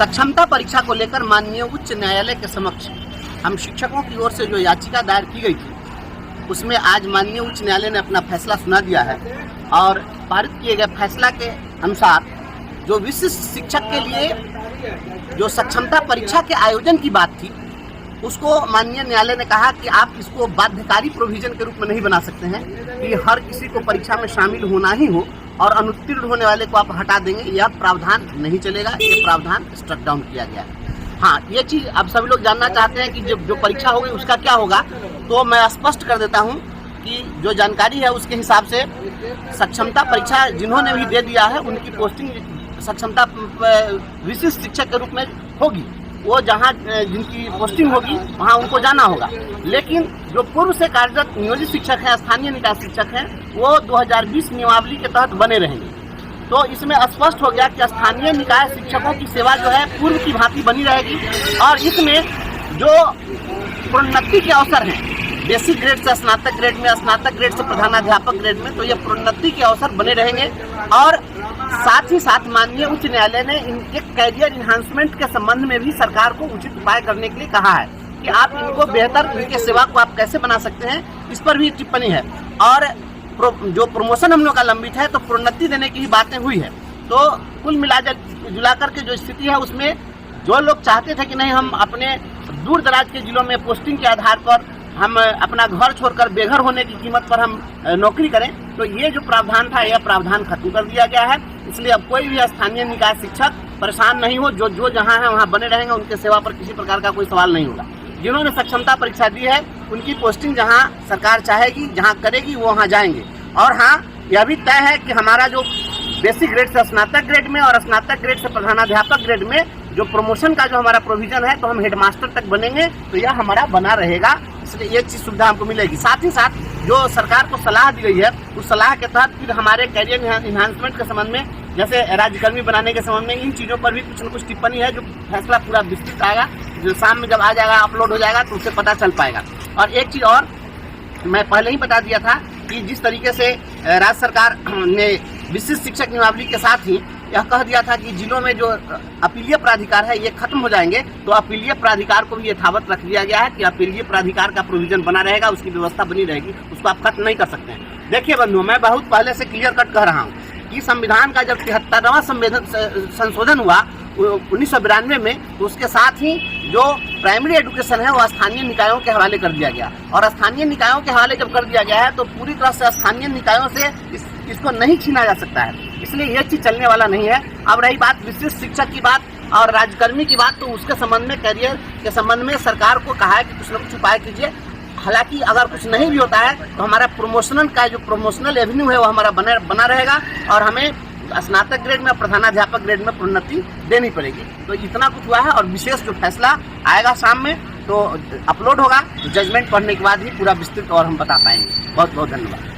सक्षमता परीक्षा को लेकर माननीय उच्च न्यायालय के समक्ष हम शिक्षकों की ओर से जो याचिका दायर की गई थी, उसमें आज माननीय उच्च न्यायालय ने अपना फैसला सुना दिया है। और पारित किए गए फैसला के अनुसार जो विशिष्ट शिक्षक के लिए जो सक्षमता परीक्षा के आयोजन की बात थी, उसको माननीय न्यायालय ने कहा कि आप इसको बाध्यकारी प्रोविजन के रूप में नहीं बना सकते हैं कि हर किसी को परीक्षा में शामिल होना ही हो और अनुत्तीर्ण होने वाले को आप हटा देंगे। यह प्रावधान नहीं चलेगा, ये प्रावधान स्ट्रक डाउन किया गया है। हाँ, ये चीज़ अब सभी लोग जानना चाहते हैं कि जो परीक्षा होगी उसका क्या होगा, तो मैं स्पष्ट कर देता हूँ कि जो जानकारी है उसके हिसाब से सक्षमता परीक्षा जिन्होंने भी दे दिया है उनकी पोस्टिंग सक्षमता विशिष्ट शिक्षक के रूप में होगी। वो जहाँ जिनकी पोस्टिंग होगी वहाँ उनको जाना होगा। लेकिन जो पूर्व से कार्यरत नियोजित शिक्षक हैं, स्थानीय निकाय शिक्षक हैं, वो 2020 नियमावली के तहत बने रहेंगे। तो इसमें स्पष्ट हो गया कि स्थानीय निकाय शिक्षकों की सेवा जो है पूर्व की भांति बनी रहेगी। और इसमें जो प्रोन्नति के अवसर हैं, बेसिक ग्रेड से स्नातक ग्रेड में, स्नातक ग्रेड से प्रधानाध्यापक ग्रेड में, तो ये प्रोन्नति के अवसर बने रहेंगे। और साथ ही साथ माननीय उच्च न्यायालय ने इनके कैरियर इन्हांसमेंट के संबंध में भी सरकार को उचित उपाय करने के लिए कहा है कि आप इनको बेहतर, इनके सेवा को आप कैसे बना सकते हैं, इस पर भी टिप्पणी है। और जो प्रमोशन हम लोग का लंबित है, तो प्रोन्नति देने की ही बातें हुई है। तो कुल जुलाकर के जो स्थिति है उसमें जो लोग चाहते थे कि नहीं हम अपने दूर दराज के जिलों में पोस्टिंग के आधार पर हम अपना घर छोड़कर बेघर होने की कीमत पर हम नौकरी करें, तो ये जो प्रावधान था यह प्रावधान खत्म कर दिया गया है। इसलिए अब कोई भी स्थानीय निकाय शिक्षक परेशान नहीं हो, जो जहाँ है वहाँ बने रहेंगे, उनके सेवा पर किसी प्रकार का कोई सवाल नहीं होगा। जिन्होंने सक्षमता परीक्षा दी है उनकी पोस्टिंग जहाँ सरकार चाहेगी, जहाँ करेगी, वो वहाँ जाएंगे। और हाँ, यह भी तय है कि हमारा जो बेसिक ग्रेड से स्नातक ग्रेड में और स्नातक ग्रेड से प्रधानाध्यापक ग्रेड में जो प्रमोशन का जो हमारा प्रोविजन है, तो हम हेडमास्टर तक बनेंगे, तो यह हमारा बना रहेगा। इसलिए ये चीज़ सुविधा हमको मिलेगी। साथ ही साथ जो सरकार को सलाह दी गई है, उस सलाह के तहत फिर हमारे कैरियर इन्हांसमेंट के संबंध में, जैसे राज्यकर्मी बनाने के संबंध में, इन चीज़ों पर भी कुछ न कुछ टिप्पणी है। जो फैसला पूरा विस्तृत आएगा, जो शाम में जब आ जाएगा, अपलोड हो जाएगा, तो उससे पता चल पाएगा। और एक चीज़ और मैं पहले ही बता दिया था कि जिस तरीके से राज्य सरकार ने विशिष्ट शिक्षक नियमावली के साथ ही यह कह दिया था कि जिलों में जो अपीलीय प्राधिकार है ये खत्म हो जाएंगे, तो अपीलीय प्राधिकार को भी यथावत रख दिया गया है कि अपीलीय प्राधिकार का प्रोविजन बना रहेगा, उसकी व्यवस्था बनी रहेगी, उसको आप खत्म नहीं कर सकते हैं। देखिए बंधुओं, मैं बहुत पहले से क्लियर कट कह रहा हूँ कि संविधान का जब 73वां संशोधन हुआ 1992 में, तो उसके साथ ही जो प्राइमरी एजुकेशन है वो स्थानीय निकायों के हवाले कर दिया गया। और स्थानीय निकायों के हवाले जब कर दिया गया है, तो पूरी तरह से स्थानीय निकायों से इसको नहीं छीना जा सकता है। इसलिए यह चीज़ चलने वाला नहीं है। अब रही बात विशिष्ट शिक्षक की बात और राज्यकर्मी की बात, तो उसके संबंध में, कैरियर के संबंध में सरकार को कहा है कि कुछ न कुछ उपाय कीजिए। हालांकि अगर कुछ नहीं भी होता है तो हमारा प्रमोशनल का जो प्रमोशनल एवेन्यू है वो हमारा बना रहेगा और हमें स्नातक ग्रेड में, प्रधानाध्यापक ग्रेड में प्रोन्नति देनी पड़ेगी। तो इतना कुछ हुआ है। और विशेष जो फैसला आएगा शाम में, तो अपलोड होगा, जजमेंट पढ़ने के बाद ही पूरा विस्तृत और हम बता पाएंगे। बहुत बहुत धन्यवाद।